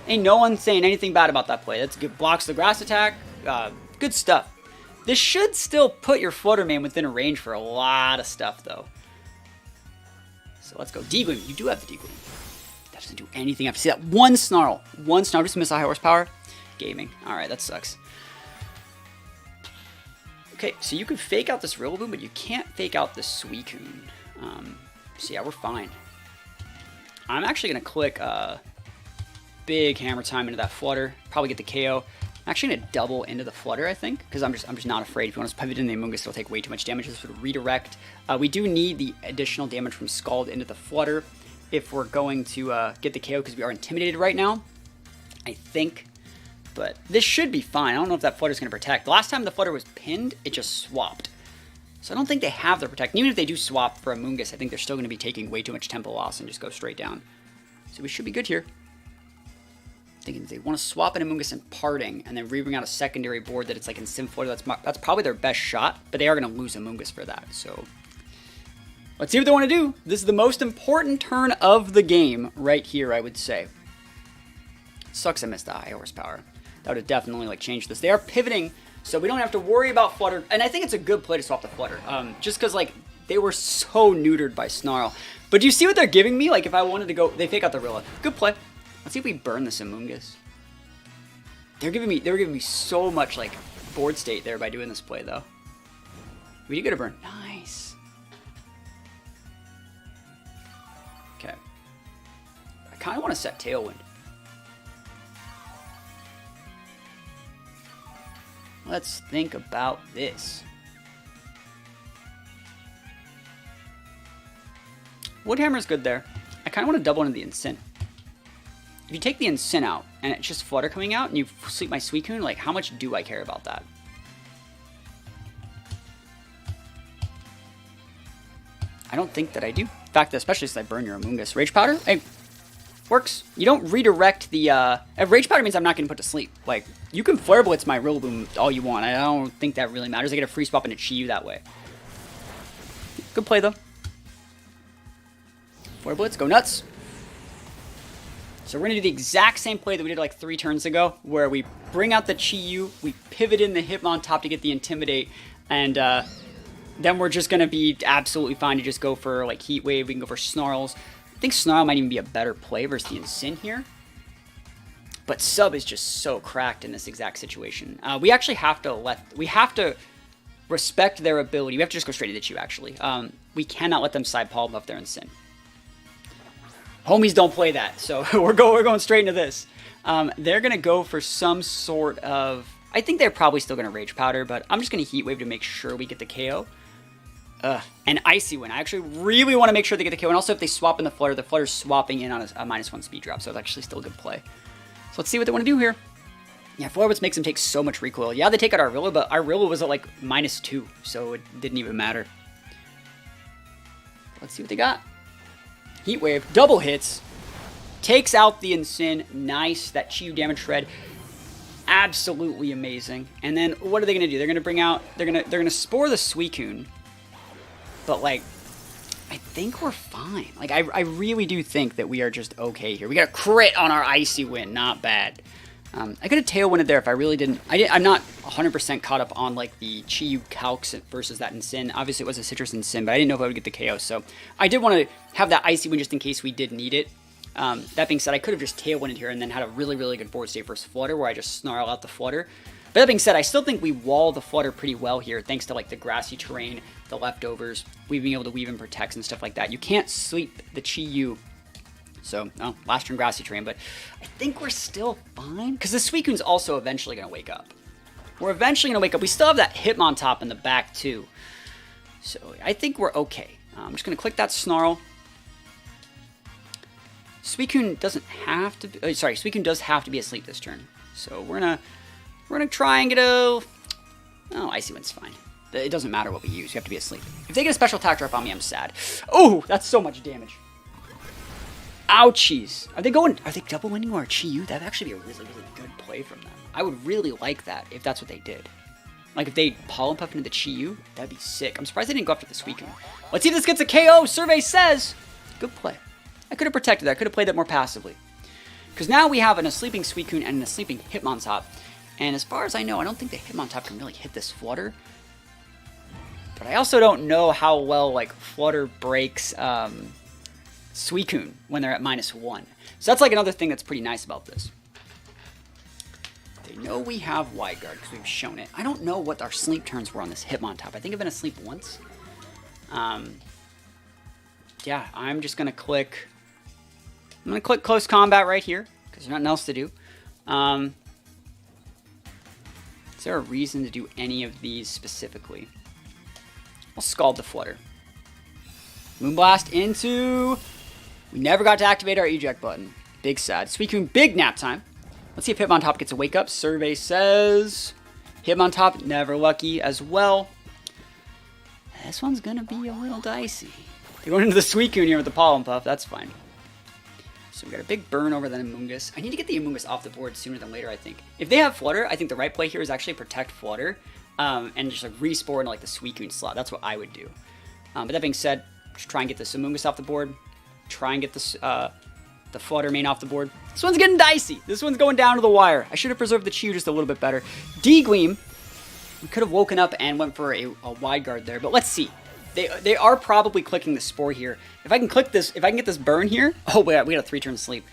S1: Ain't no one saying anything bad about that play. That's good. Blocks the grass attack. Good stuff. This should still put your Fluttermane within a range for a lot of stuff, though. So let's go. D-Gleam. You do have the D-Gleam. That doesn't do anything. I have to see that. One Snarl. One Snarl. Just miss a high horsepower. Gaming. Alright, that sucks. Okay, so you can fake out this Rillaboom, but you can't fake out the Suicune. So yeah, we're fine. I'm actually going to click big hammer time into that Flutter. Probably get the KO. I'm actually going to double into the Flutter, I think, because I'm just not afraid. If you want to pivot in the Amoonguss, it'll take way too much damage. This would redirect. We do need the additional damage from Scald into the Flutter if we're going to get the KO, because we are intimidated right now, I think. But this should be fine. I don't know if that Flutter's going to protect. The last time the Flutter was pinned, it just swapped. So I don't think they have the protect. And even if they do swap for Amoonguss, I think they're still going to be taking way too much tempo loss and just go straight down. So we should be good here. Thinking if they want to swap an Amoonguss and parting, and then re-bring out a secondary board that it's like in Sim Flutter, that's probably their best shot, but they are going to lose Amoonguss for that. So let's see what they want to do. This is the most important turn of the game right here, I would say. Sucks I missed the high horsepower. That would have definitely like changed this. They are pivoting, so we don't have to worry about Flutter. And I think it's a good play to swap the Flutter, just because like they were so neutered by Snarl. But do you see what they're giving me? Like if I wanted to go, they fake out the Rilla. Good play. Let's see if we burn this Amoonguss. They were giving me so much like board state there by doing this play though. We do get a burn. Nice. Okay. I kind of want to set Tailwind. Let's think about this. Woodhammer's good there. I kind of want to double into the Incin. If you take the Incin out, and it's just Flutter coming out, and you sleep my Suicune, like, how much do I care about that? I don't think that I do. In fact, especially since I burn your Amoonguss. Rage Powder? Hey, works. You don't redirect the, Rage Powder means I'm not getting put to sleep. Like, you can Flare Blitz my Rillaboom all you want. I don't think that really matters. I get a free swap and a Chi-Yu that way. Good play, though. Flare Blitz, go nuts. So we're going to do the exact same play that we did like 3 turns ago, where we bring out the Chi-Yu, we pivot in the Hitmontop to get the Intimidate, and then we're just going to be absolutely fine to just go for like Heat Wave. We can go for Snarls. I think Snarl might even be a better play versus the Incin here. But Sub is just so cracked in this exact situation. We actually have to respect their ability. We have to just go straight to the Chi-Yu, actually. We cannot let them side palm off their Incin. Homies don't play that, so we're going straight into this. They're going to go for some sort of... I think they're probably still going to Rage Powder, but I'm just going to Heat Wave to make sure we get the KO. And Icy Wind. I actually really want to make sure they get the KO. And also, if they swap in the Flutter's swapping in on a -1 speed drop, so it's actually still a good play. So let's see what they want to do here. Yeah, Flare Blitz makes them take so much recoil. Yeah, they take out our Rilla, but our Rilla was at like -2, so it didn't even matter. Let's see what they got. Heat Wave, double hits, takes out the Incin. Nice, that Chi-Yu damage shred, absolutely amazing. And then what are they gonna do? They're gonna bring out, they're gonna spore the Suicune. But like, I think we're fine. Like, I really do think that we are just okay here. We got a crit on our Icy Wind, not bad. I could have Tailwinded there if I really didn't. I'm not 100% caught up on like the Chi-Yu calcs versus that Incin. Obviously, it was a Sitrus Incin, but I didn't know if I would get the KO. So I did want to have that Icy Wind just in case we did need it. That being said, I could have just Tailwinded here and then had a really, really good board state versus Flutter where I just Snarl out the Flutter. But that being said, I still think we wall the Flutter pretty well here thanks to like the grassy terrain, the leftovers, we being able to weave in protects and stuff like that. You can't sleep the Chi-Yu. So, oh, last turn grassy terrain, but I think we're still fine. Because the Suicune's also eventually going to wake up. We're eventually going to wake up. We still have that Hitmontop in the back, too. So I think we're okay. I'm just going to click that Snarl. Suicune doesn't have to be... sorry, Suicune does have to be asleep this turn. So we're gonna try and get a... Oh, Icy Wind's fine. It doesn't matter what we use. You have to be asleep. If they get a special attack drop on me, I'm sad. Oh, that's so much damage. Ouchies. Are they double winning or a Chi-Yu? That'd actually be a really, really good play from them. I would really like that if that's what they did. Like, if they Pollen Puff into the Chi-Yu, that'd be sick. I'm surprised they didn't go after the Suicune. Let's see if this gets a KO. Survey says. Good play. I could have protected that. I could have played that more passively. Because now we have a sleeping Suicune and a sleeping Hitmontop. And as far as I know, I don't think the Hitmontop can really hit this Flutter. But I also don't know how well, like, Flutter breaks Suicune when they're at -1. So that's, like, another thing that's pretty nice about this. They know we have Wide Guard because we've shown it. I don't know what our sleep turns were on this Hitmontop. I think I've been asleep once. Yeah, I'm just going to click... I'm going to click Close Combat right here, because there's nothing else to do. Is there a reason to do any of these specifically? I'll Scald the Flutter. Moonblast into... We never got to activate our eject button. Big sad. Suicune, big nap time. Let's see if Hitmontop gets a wake up. Survey says... Hitmontop, never lucky as well. This one's going to be a little dicey. They're going into the Suicune here with the Pollen Puff. That's fine. So we got a big burn over the Amoonguss. I need to get the Amoonguss off the board sooner than later, I think. If they have Flutter, I think the right play here is actually protect Flutter and just like respawn into like the Suicune slot. That's what I would do. But that being said, just try and get this Amoonguss off the board. Try and get this the Flutter main off the board. This one's getting dicey. This one's going down to the wire. I should have preserved the Chi-Yu just a little bit better. D-Gleam. We could have woken up and went for a Wide Guard there, but let's see. They are probably clicking the Spore here. If I can click this, if I can get this burn here. Oh, we got a 3-turn sleep.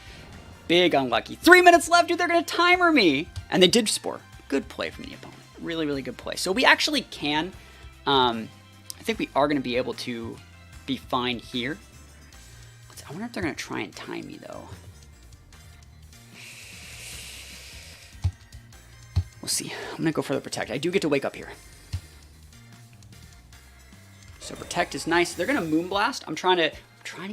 S1: Big unlucky. 3 minutes left, dude. They're going to timer me. And they did Spore. Good play from the opponent. Really, really good play. So we actually can. I think we are going to be able to be fine here. I wonder if they're going to try and time me, though. We'll see. I'm going to go for the Protect. I do get to wake up here. So Protect is nice. They're going to Moonblast. I'm trying to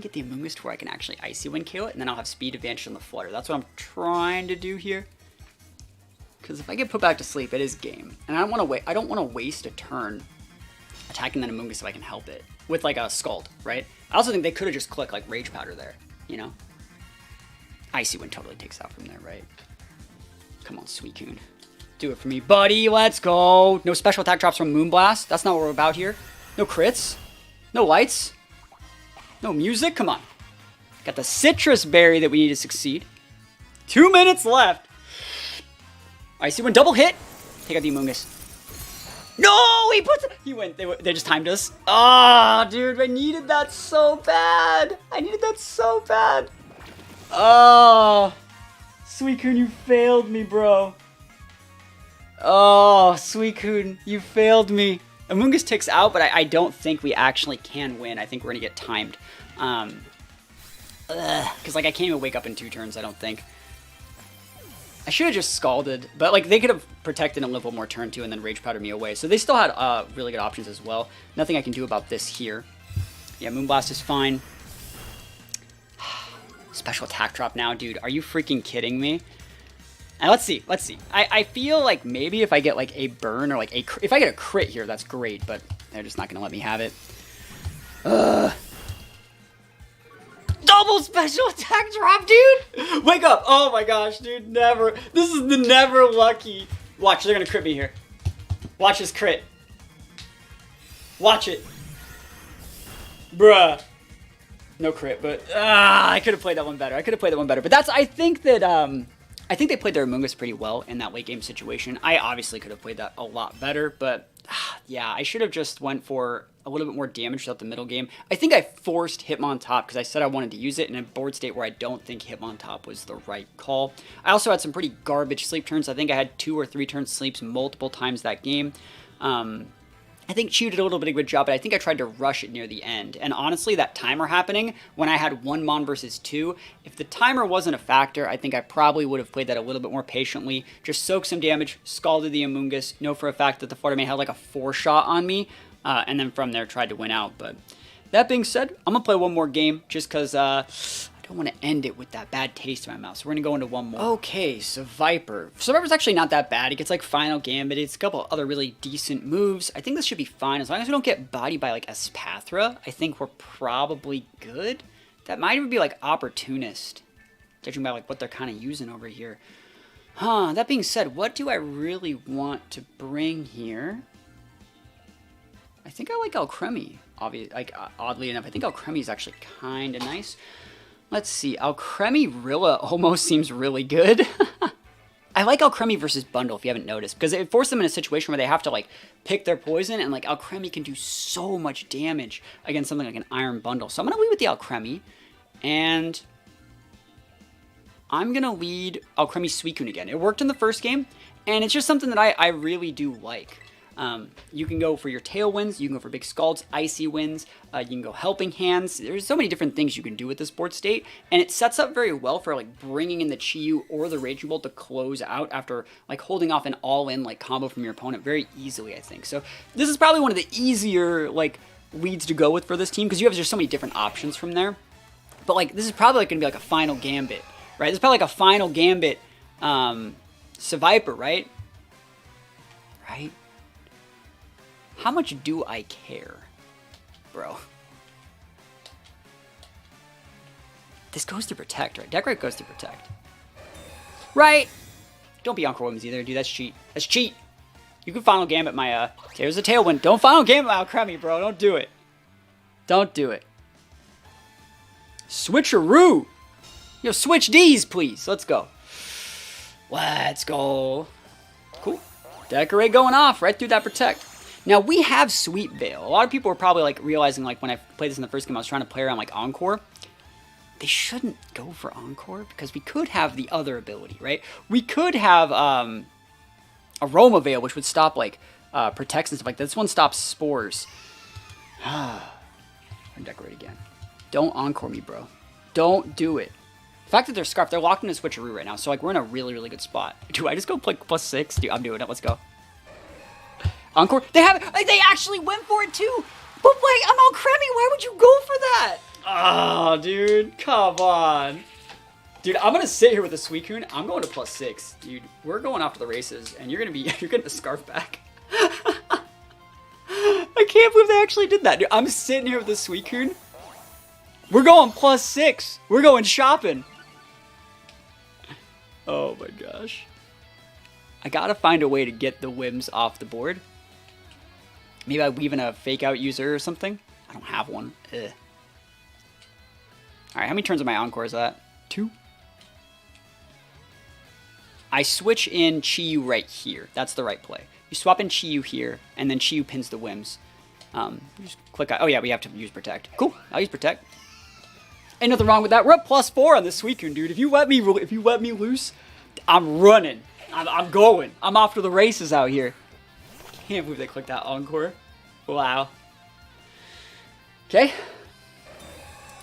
S1: get the Amoonguss to where I can actually Icy Wind KO it, and then I'll have speed advantage on the Flutter. That's what I'm trying to do here. Because if I get put back to sleep, it is game. And I don't want to waste a turn attacking that Amoonguss if I can help it. With like a Scald, right? I also think they could have just clicked like Rage Powder there, you know? Icy Wind totally takes out from there, right? Come on, Suicune. Do it for me, buddy. Let's go. No special attack drops from Moonblast. That's not what we're about here. No crits. No lights. No music. Come on. Got the Sitrus berry that we need to succeed. 2 minutes left. Icy Wind double hit. Take out the Amoonguss. No, he went. They just timed us. Oh, dude, I needed that so bad. Oh, Suicune, you failed me, bro. Oh, Suicune, you failed me. Amoonguss ticks out, but I don't think we actually can win. I think we're gonna get timed. Because like I can't even wake up in 2 turns. I don't think. I should have just Scalded, but like they could have protected and lived one more turn too, and then Rage Powder me away. So they still had really good options as well. Nothing I can do about this here. Yeah, Moonblast is fine. Special attack drop now, dude. Are you freaking kidding me? And let's see. I feel like maybe if I get like a burn or like if I get a crit here, that's great, but they're just not gonna let me have it. Double special attack drop, dude! Wake up! Oh my gosh, dude, never. This is the never lucky. Watch, they're gonna crit me here. Watch this crit. Watch it. Bruh. No crit, but I could have played that one better. But that's, I think that, I think they played their Amoonguss pretty well in that late game situation. I obviously could have played that a lot better, but yeah, I should have just went for a little bit more damage throughout the middle game. I think I forced Hitmontop because I said I wanted to use it in a board state where I don't think Hitmontop was the right call. I also had some pretty garbage sleep turns. I think I had 2 or 3 turn sleeps multiple times that game. I think Chew did a little bit of a good job, but I think I tried to rush it near the end. And honestly, that timer happening when I had 1 Mon versus 2, if the timer wasn't a factor, I think I probably would have played that a little bit more patiently. Just soaked some damage, scalded the Amoonguss, know for a fact that the Fluttermane had like a 4-shot on me, and then from there tried to win out. But that being said, I'm going to play one more game just because I don't want to end it with that bad taste in my mouth. So we're going to go into one more. Okay, so Viper. So Viper's actually not that bad. It gets like Final Gambit. It's a couple other really decent moves. I think this should be fine. As long as we don't get bodied by like Espathra, I think we're probably good. That might even be like Opportunist, judging by like what they're kind of using over here. That being said, what do I really want to bring here? I think I like Alcremie. Oddly enough, I think Alcremie is actually kind of nice. Let's see, Alcremie-Rilla almost seems really good. I like Alcremie versus Bundle, if you haven't noticed, because it forced them in a situation where they have to, like, pick their poison, and, like, Alcremie can do so much damage against something like an Iron Bundle. So I'm going to lead with the Alcremie, and I'm going to lead Alcremie-Suicune again. It worked in the first game, and it's just something that I really do like. You can go for your Tailwinds, you can go for big Scalds, Icy Winds, you can go Helping Hands. There's so many different things you can do with this board state, and it sets up very well for like bringing in the Chi-Yu or the Raging Bolt to close out after like holding off an all-in like combo from your opponent very easily, I think. So this is probably one of the easier like leads to go with for this team because you have just so many different options from there. But like this is probably like, going to be like a Final Gambit, right? This is probably like a Final Gambit Viper, right? Right? How much do I care, bro? This goes to Protect, right? Decorate goes to Protect. Right? Don't be Encore Women's either, dude. That's cheat. That's cheat. You can Final Gambit my, there's a Tailwind. Don't Final Gambit my Alcremie, bro. Don't do it. Don't do it. Switcheroo. Yo, switch D's, please. Let's go. Let's go. Cool. Decorate going off right through that Protect. Now, we have Sweet Veil. A lot of people were probably like realizing like when I played this in the first game, I was trying to play around like Encore. They shouldn't go for Encore because we could have the other ability, right? We could have Aroma Veil, which would stop like Protects and stuff like that. This one stops Spores. I'm gonna decorate again. Don't Encore me, bro. Don't do it. The fact that they're Scarf, they're locked in a Switcheroo right now, so like we're in a really, really good spot. Do I just go play +6? Dude, I'm doing it. Let's go. Encore. They have it. They actually went for it too. But wait, I'm Alcremie. Why would you go for that? Oh, dude. Come on. Dude, I'm going to sit here with a Suicune. I'm going to +6. Dude, we're going off to the races, and you're getting the Scarf back. I can't believe they actually did that. Dude, I'm sitting here with a Suicune. We're going +6. We're going shopping. Oh my gosh. I got to find a way to get the Whims off the board. Maybe I weave in a fake out user or something. I don't have one. Ugh. Alright, how many turns of my Encore is that? 2? I switch in Chi-Yu right here. That's the right play. You swap in Chi-Yu here, and then Chi-Yu pins the Whims. Just click out. Oh yeah, we have to use Protect. Cool, I'll use Protect. Ain't nothing wrong with that. We're up +4 on this Suicune, dude. If you let me loose, I'm running. I'm going. I'm off to the races out here. Can't believe they clicked that Encore. Wow. Okay.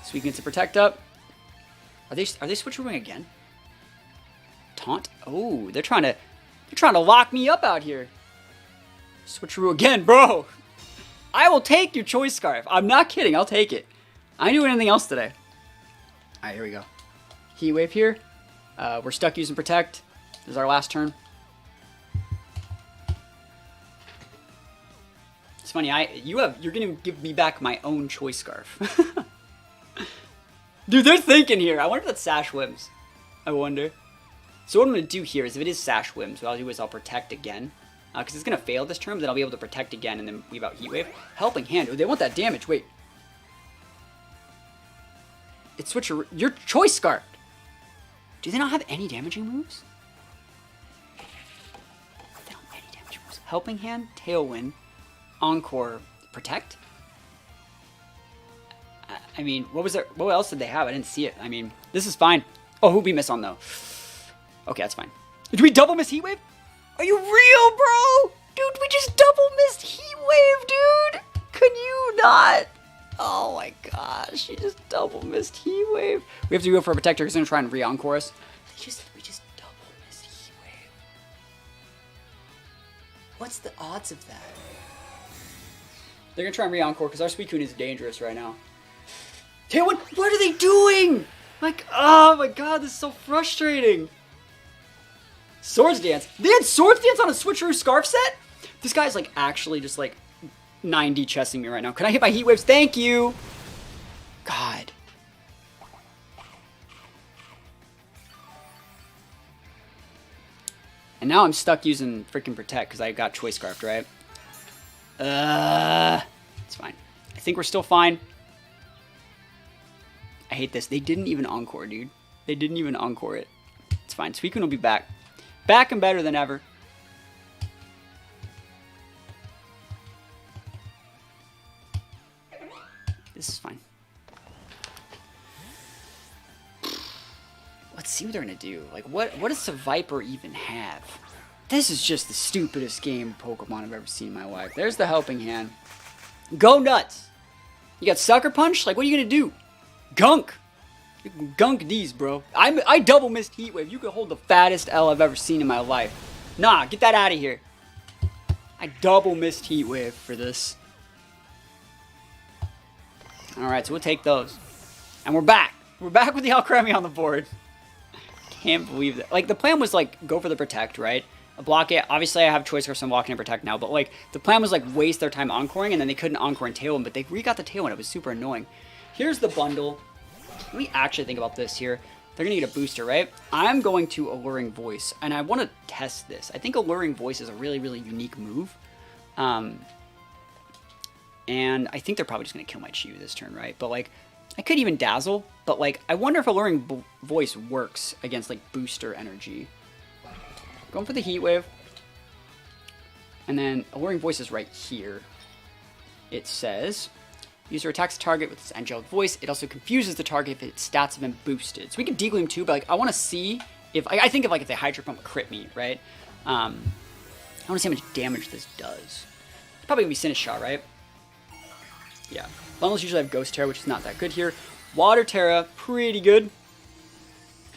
S1: Suicune gets a Protect up. Are they switching again? Taunt? Oh, they're trying to lock me up out here. Switcheroo again, bro. I will take your Choice Scarf. I'm not kidding. I'll take it. I didn't do anything else today. All right, here we go. Heat Wave here. We're stuck using Protect. This is our last turn. It's funny, you're gonna give me back my own Choice Scarf. Dude, they're thinking here. I wonder if that's Sash Whims. I wonder. So what I'm gonna do here is if it is Sash Whims, what I'll do is I'll Protect again. Because it's gonna fail this turn, but then I'll be able to Protect again and then weave out Heat Wave. Helping Hand. Oh, they want that damage. Wait. It's your Choice Scarf. Do they not have any damaging moves? They don't have any damaging moves. Helping Hand, Tailwind, Encore, Protect? I mean, what else did they have? I didn't see it. I mean, this is fine. Oh, who'd we miss on though? Okay, that's fine. Did we double miss Heat Wave? Are you real, bro? Dude, we just double missed Heat Wave, dude! Could you not? Oh my gosh, you just double missed Heat Wave. We have to go for a Protector because they're going to try and re-encore us. We just double missed Heat Wave. What's the odds of that? They're going to try and re-encore because our Suicune is dangerous right now. Tailwind, what are they doing? Like, oh my god, this is so frustrating. Swords Dance. They had Swords Dance on a Switcheroo Scarf set? This guy's like actually just like 90 chessing me right now. Can I hit my Heat Waves? Thank you. God. And now I'm stuck using freaking Protect because I got Choice Scarfed, right? It's fine. I think we're still fine. I hate this. They didn't even encore, dude. They didn't even encore it. It's fine. Suicune will be back. Back and better than ever. This is fine. Let's see what they're going to do. Like, what does the Viper even have? This is just the stupidest game Pokemon I've ever seen in my life. There's the Helping Hand. Go nuts! You got Sucker Punch? Like, what are you going to do? Gunk! You can gunk these, bro. I double missed Heat Wave. You could hold the fattest L I've ever seen in my life. Nah, get that out of here. I double missed Heat Wave for this. Alright, so we'll take those. And we're back. We're back with the Alcremie on the board. Can't believe that. Like, the plan was, like, go for the Protect, right? Block it. Obviously, I have Choice Scarf, so I'm walking in Protect now. But, like, the plan was, like, waste their time encoring, and then they couldn't encore in Tailwind. But they re-got the Tailwind. It was super annoying. Here's the bundle. Let me actually think about this here. They're going to get a booster, right? I'm going to Alluring Voice, and I want to test this. I think Alluring Voice is a really, really unique move. And I think they're probably just going to kill my Chew this turn, right? But, like, I could even Dazzle, but, like, I wonder if Alluring Voice works against, like, booster energy. Going for the Heat Wave. And then Alluring Voice is right here. It says, user attacks the target with its angelic voice. It also confuses the target if its stats have been boosted. So we can Degleam too, but, like, I want to see if, I think if, like, if they Hydro Pump crit me, right? I want to see how much damage this does. It's probably going to be Sinistcha, right? Yeah. Bundles usually have Ghost Tera, which is not that good here. Water Tera, pretty good.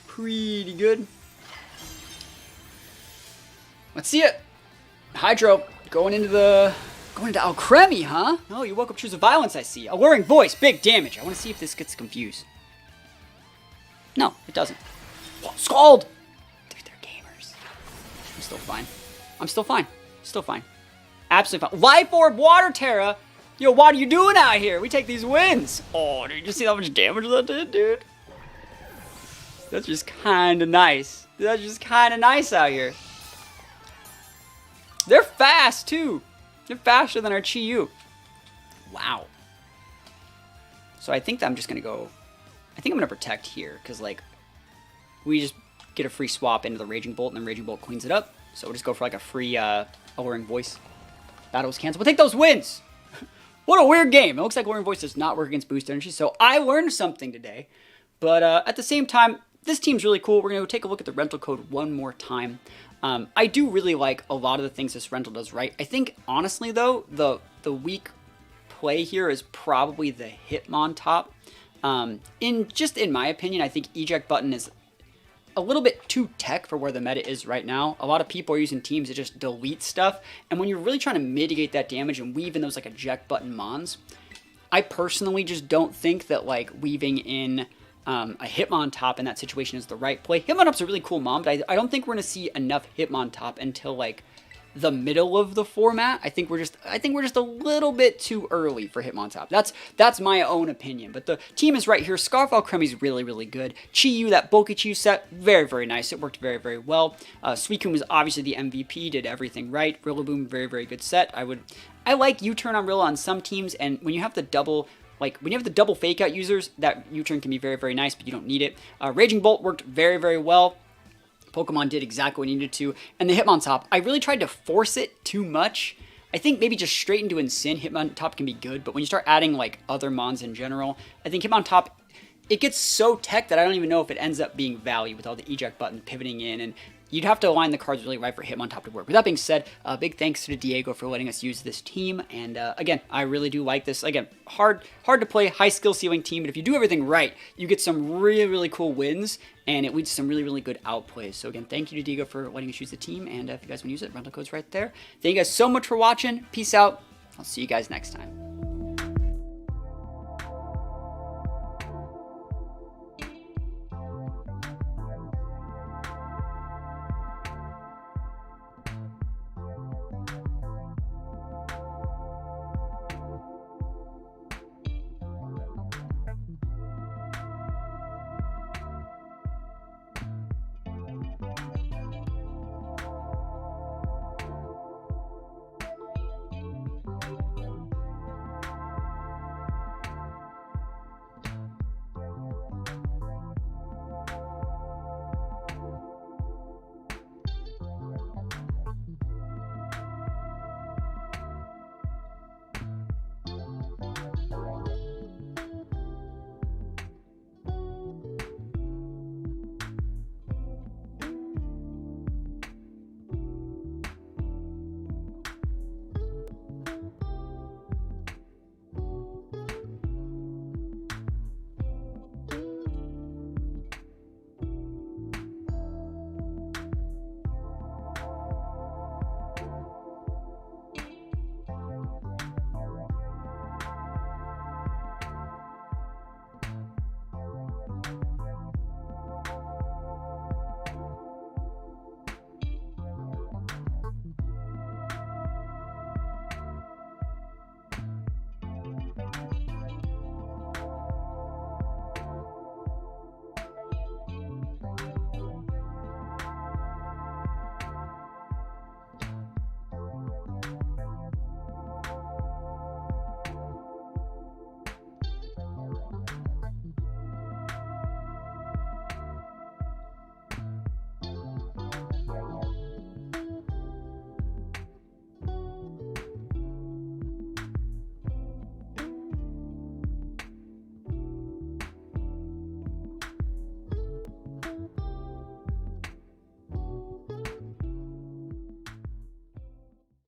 S1: Pretty good. Let's see it. Hydro, going into Alcremie, huh? Oh, you woke up Choose of Violence, I see. Alluring Voice, big damage. I want to see if this gets confused. No, it doesn't. Oh, Scald! Dude, they're gamers. I'm still fine. I'm still fine. Still fine. Absolutely fine. Life Orb, Water Tera. Yo, what are you doing out here? We take these wins. Oh, did you see how much damage that did, dude? That's just kind of nice. That's just kind of nice out here. They're fast, too. They're faster than our Chi-Yu. Wow. So I think I'm just going to go... I think I'm going to Protect here, because, like, we just get a free swap into the Raging Bolt, and then Raging Bolt cleans it up. So we'll just go for, like, a free Alluring Voice. Battle was canceled. We'll take those wins! What a weird game. It looks like Alluring Voice does not work against boost energy, so I learned something today. But at the same time, this team's really cool. We're going to go take a look at the rental code one more time. I do really like a lot of the things this rental does right. I think, honestly, though, the weak play here is probably the Hitmontop. In my opinion, I think Eject Button is a little bit too tech for where the meta is right now. A lot of people are using teams that just delete stuff, and when you're really trying to mitigate that damage and weave in those, like, Eject Button Mons, I personally just don't think that, like, weaving in a Hitmontop in that situation is the right play. Hitmontop's a really cool mon, but I don't think we're going to see enough Hitmontop until, like, the middle of the format. I think we're just a little bit too early for Hitmontop. That's my own opinion. But the team is right here. Scarf Alcremie's really, really good. Chi-Yu, that bulky Chi-Yu set, very, very nice. It worked very, very well. Suicune was obviously the MVP, did everything right. Rillaboom, very, very good set. I like U-turn on Rilla on some teams, and when you have the double fake out users, that U-turn can be very, very nice, but you don't need it. Raging Bolt worked very, very well. Pokemon did exactly what it needed to. And the Hitmontop, I really tried to force it too much. I think maybe just straight into Incin, Hitmontop can be good, but when you start adding, like, other mons in general, I think Hitmontop, it gets so tech that I don't even know if it ends up being value with all the Eject Button pivoting in and you'd have to align the cards really right for Hitmontop to work. With that being said, big thanks to Diego for letting us use this team. And again, I really do like this. Again, hard to play, high skill ceiling team, but if you do everything right, you get some really cool wins, and it leads to some really good outplays. So again, thank you to Diego for letting us use the team, and if you guys want to use it, rental code's right there. Thank you guys so much for watching. Peace out. I'll see you guys next time.